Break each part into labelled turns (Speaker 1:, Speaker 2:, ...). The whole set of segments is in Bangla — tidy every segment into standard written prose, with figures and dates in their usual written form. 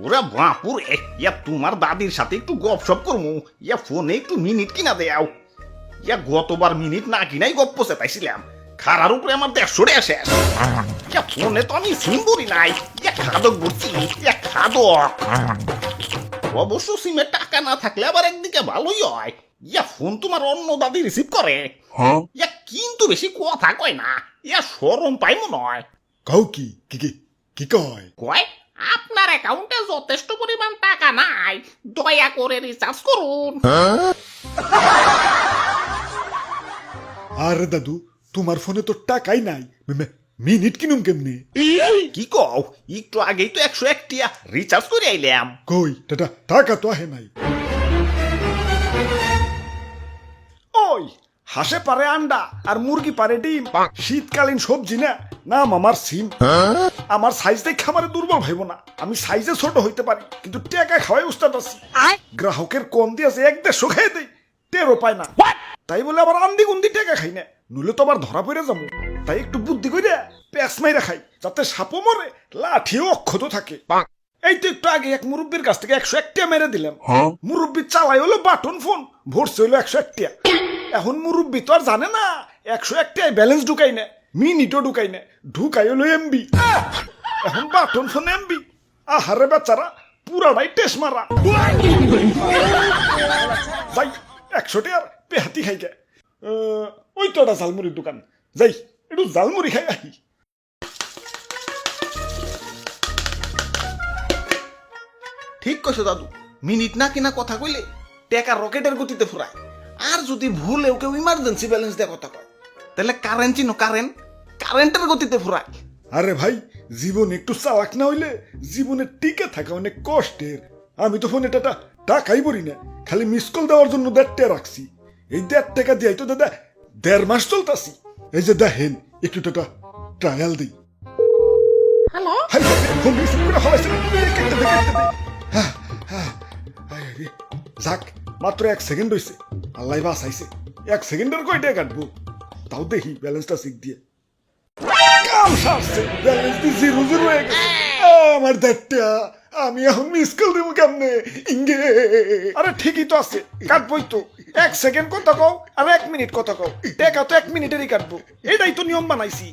Speaker 1: ওরা বাপুরে, ইয়া তোমার দাদির সাথে একটু গপসপ করমু, ইয়া ফোনে একটু মিনিট কিনা দেও। ইয়া গতবার মিনিট না কিনাই গপ্প চেতাইছিলাম, খারার উপরে আমার 150 টাকা শেষ। ইয়া ফোনে তো আমি সিম ভরি নাই, ইয়া খাদক ভরছি, ইয়া খাদক। অবশ্য সিমে টাকা না থাকলে আবার একদিকে ভালোই হয়, ইয়া ফোন তোমার অন্য দাদি রিসিভ করে। ইয়া কিন্তু বেশি কথা কয় না, ইয়া শরম পাই মনে হয়।
Speaker 2: কাউ কি কি কি কি কয়?
Speaker 1: কয় আপনার অ্যাকাউন্টে যথেষ্ট পরিমাণ টাকা নাই, দয়া করে রিচার্জ করুন।
Speaker 2: আরে দাদু, তোমার ফোনে তো টাকাই নাই, মিনিট কিনুম কেমনে?
Speaker 1: কি কও, একটু আগেই তো 101 টিয়া রিচার্জ করে আইলাম।
Speaker 2: কই টাকা তো আহে নাই। ওই হাঁসে পারে আন্ডা আর মুরগি পারে ডিম, শীতকালীন সবজি না, নাম আমার সিম। আমার সাইজ দেখে আমারে দুর্বল ভাইব না, আমি সাইজে ছোট হইতে পারি কিন্তু টাকা খাওয়াই উস্তাদ আছি। গ্রাহকের কম দিয়েছে 1-150 খাই দেই, টেরও পায় না। তাই বলে আবার আন্দি গুন্দি টাকা খাই না, নইলে তো আবার ধরা পড়ে যাবো। তাই একটু বুদ্ধি করে প্যাঁচ মাইরা খাই, যাতে সাপও মরে লাঠিও অক্ষত থাকে। এই তো একটু আগে এক মুরব্বীর কাছ থেকে 101 টাকা মেরে দিলাম। মুরব্বী চালাই হলো বাটন ফোন, ভরছে হইলো 101 টাকা। এখন মুরব্বী তো আর জানে না 101 টাকায় ব্যালেন্স ঢুকাই না, মিনিটও ঢুকাই না, ঢুকাই হলো এমবি। এখন বাটন ফোন এমবি, আহারে বেচারা পুরাটাই টেস মারা। যাই 100 টাকার পেহাতি খাই গে। ওই তো একটা ঝালমুড়ির দোকান, যাই একটু ঝালমুড়ি খাই আহি।
Speaker 1: ঠিক কইছো দাদু, মিনিট না কিনা কথা কইলে টাকা রকেটের গতিতে ফুরায়। আর যদি ভুলেও কেউ ইমার্জেন্সি ব্যালেন্স দেওয়ার কথা কয়, তাহলে কারেন্ট চিনো, কারেন্টের গতিতে ফুরায়।
Speaker 2: আরে ভাই, জীবন একটু চালাক না হইলে জীবনে টিকে থাকা অনেক কষ্টের। আমি তো ফোনে টাকাই বলি না, খালি মিস কল দেওয়ার জন্য 1.5 টাকা রাখছি। এই 1.5 টাকা দিয়ে তো দাদা 1.5 মাস চলতাছি। এই যে দেখেন একটু ট্রায়াল দিই।
Speaker 1: হ্যালো,
Speaker 2: হাই ফোন রিসিভ করে হলাইছে, যাক মাত্র 1 সেকেন্ড হইছে, আল্লাহ বাঁচাইছে। 1 সেকেন্ডের কয় টাকা কাটবো, তাও দেখি ব্যালেন্সটা চেক দিয়ে। কাম সারছে, ব্যালেন্স দি 0 হয়ে গেছে। আমার দাঁতটা আমি এখন মিস কল দেবো কেমনে? ইঙ্গে আরে ঠিকই তো আছে, কাটবই তো। 1 সেকেন্ড কথা কও আর 1 মিনিট কথা কও, টাকা তো 1 মিনিটেরই কাটবো। এটাই তো নিয়ম বানাইছি,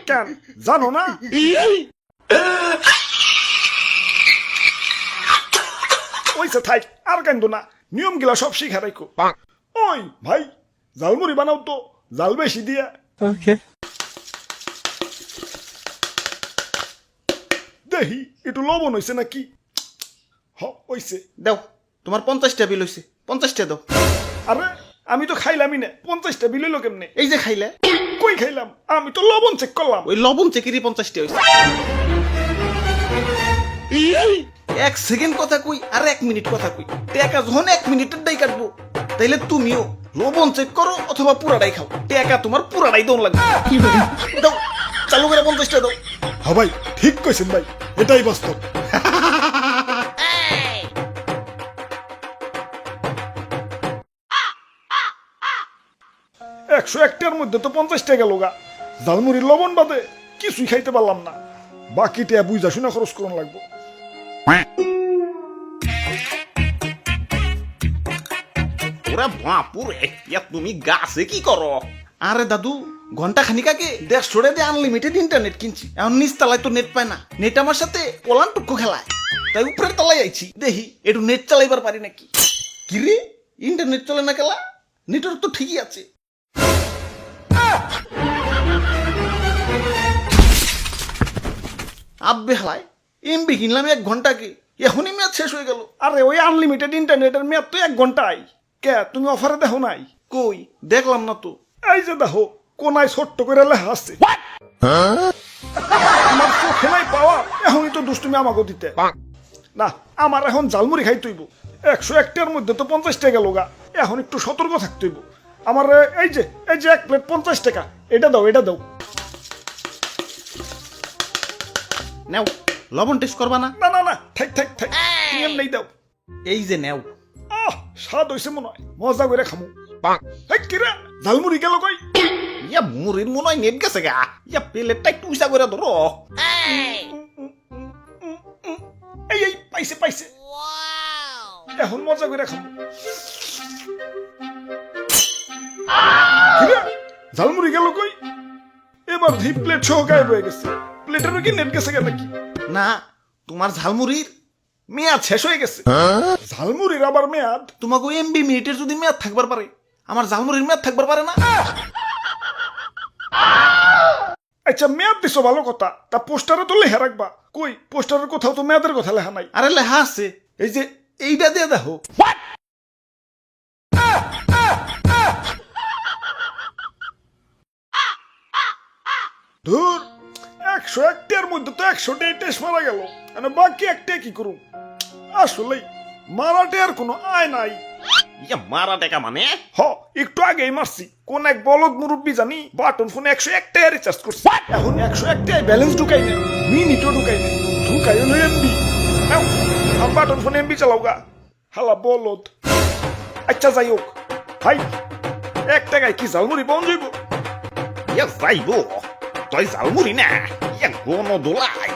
Speaker 2: কেন জানো না? ওইসে থাই, আর কান্দো না, নিয়ম গিলা সব শিখা রাখো। ওই ভাই, ঝালমুড়ি বানাও তো, জাল বেশি দিয়া। দেখি একটু লবণ হইছে নাকি? হইছে।
Speaker 1: দাও, তোমার 50 টাকা বিল হইছে, 50 টাকা দাও।
Speaker 2: আরে আমি তো খাইলামই না, 50টা বিল হইলো কেমনে?
Speaker 1: এই যে খাইলে।
Speaker 2: কই খাইলাম? আমি তো লবণ চেক করলাম।
Speaker 1: ওই লবণ চেকেরই 50 টাকা হইছে। 1 সেকেন্ড কথা কই আর 1 মিনিট কথা কই, টাকা যখন 1 মিনিটের দাই কাটবো, তাইলে তুমিও লবণ চেক করো অথবা পুরাটাই খাও, টাকা তোমার পুরাটাই দন লাগবে। দাও, চালু করে 50 টাকা দাও।
Speaker 2: হ্যাঁ ভাই, ঠিক কইছেন ভাই, এটাই বাস্তব। একশো একটার মধ্যে তো 50 টাকা লোগা, ঝালমুড়ির লবণ বাদে কিছুই খাইতে পারলাম না। বাকি টাকা বুঝা শুনে খরচ করুন লাগবো।
Speaker 1: ওরা বাপুরে, ইয়া তুমি গাছে কি করো? আরে দাদু, ঘন্টা খানিক আগে 150 টাকা দিয়ে আনলিমিটেড ইন্টারনেট কিনছি। এখন নিচ তলায় তো নেট পায় না, নেট আমার সাথে পলান টুকু খেলায়, তাই উপরের তলায় আইছি, দেখি একটু নেট চালাইবার পারি নাকি। কি রে, ইন্টারনেট চলে না খেলা? নেটওয়ার্ক তো ঠিকই আছে। আব্বে হালায়, এমবি কিনলাম 1 ঘন্টাকে, এখনই মেয়াদ শেষ হয়ে গেল।
Speaker 2: আরে ওই আনলিমিটেড ইন্টারনেটের মেয়াদ তো 1 ঘন্টায়। কে তুমি অফারে দেখো নাই?
Speaker 1: কই দেখলাম না তো।
Speaker 2: এই যে দেখো, কোনায় ছোট্ট করে লেখা আছে। আমার চোখে নাই পাওয়া, এখনই তো দুষ্টুমি আমাকে দিতে না। আমার এখন ঝালমুড়ি খাই তুইব। 101 টাকার মধ্যে তো 50 টাকা লোগা, এখন একটু সতর্ক থাকতে হইব। আমার এই যে 1 প্লেট 50 টাকা, এটা দাও, এটা দাও।
Speaker 1: নেও, লবণ টেস্ট করবা না?
Speaker 2: না না না, থাক থাক থাক, তুমি এমনি দাও।
Speaker 1: এই যে নেও।
Speaker 2: স্বাদ হইছে মনে হয়, মজা করে খামু। কিরা ঝালমুড়ি গেল কই?
Speaker 1: ইয়া মুড়ির মনে হয় নেট গেছে গা, ইয়া প্লেটটা একটু উঁচা করে ধরো।
Speaker 2: এই এই পাইছে পাইছে এখন মজা করে খাবো কিরে, ঝালমুড়ি গেল কই? এবার ধি প্লেট সহ গায়েব হয়ে গেছে। প্লেটেরও কি নেট গেছে কেন নাকি?
Speaker 1: না, তোমার ঝালমুড়ির মেয়াদ শেষ হয়ে গেছে।
Speaker 2: ঝালমুড়ির আবার মেয়াদ?
Speaker 1: তোমাকে এমবি মিনিটের যদি মেয়াদ থাকবার পারে, আমার ঝালমুড়ির মেয়াদ থাকবার পারে না?
Speaker 2: আচ্ছা মেয়াদ দিছো ভালো কথা, তা পোস্টারে তো লেখা রাখবা। কই পোস্টারের কোথাও তো মেয়াদের কথা লেখা নাই।
Speaker 1: আরে লেখা আছে, এই যে এইটা দিয়ে দেখো।
Speaker 2: ধুর, 101টার মধ্যে তো 100টাই টেস্ট মারা গেল, মানে বাকি একটা কি করুম? আসলে মারাটে আর কোনো আয় নাই।
Speaker 1: ইয়া মারা টাকা মানে?
Speaker 2: হ, একটু আগেই মারছি। কোন এক বলদ মুরব্বী জানি বাটন ফোনে 101টাই রিচার্জ করছে। এখন 101টাই ব্যালেন্স ঢুকাই নেই, মিনিটও ঢুকাই নেই, ঢুকাই হলো এমবি। আমার বাটন ফোনে এমবি চালাও গা, হালা বলদ। আচ্ছা যাই হোক ভাই, 1 টাকায় কি ঝালমুড়ি পাওয়া যাইব?
Speaker 1: ইয়া যাইব, তুই ঝালমুড়ি না, ইয়া গণ দোলাই।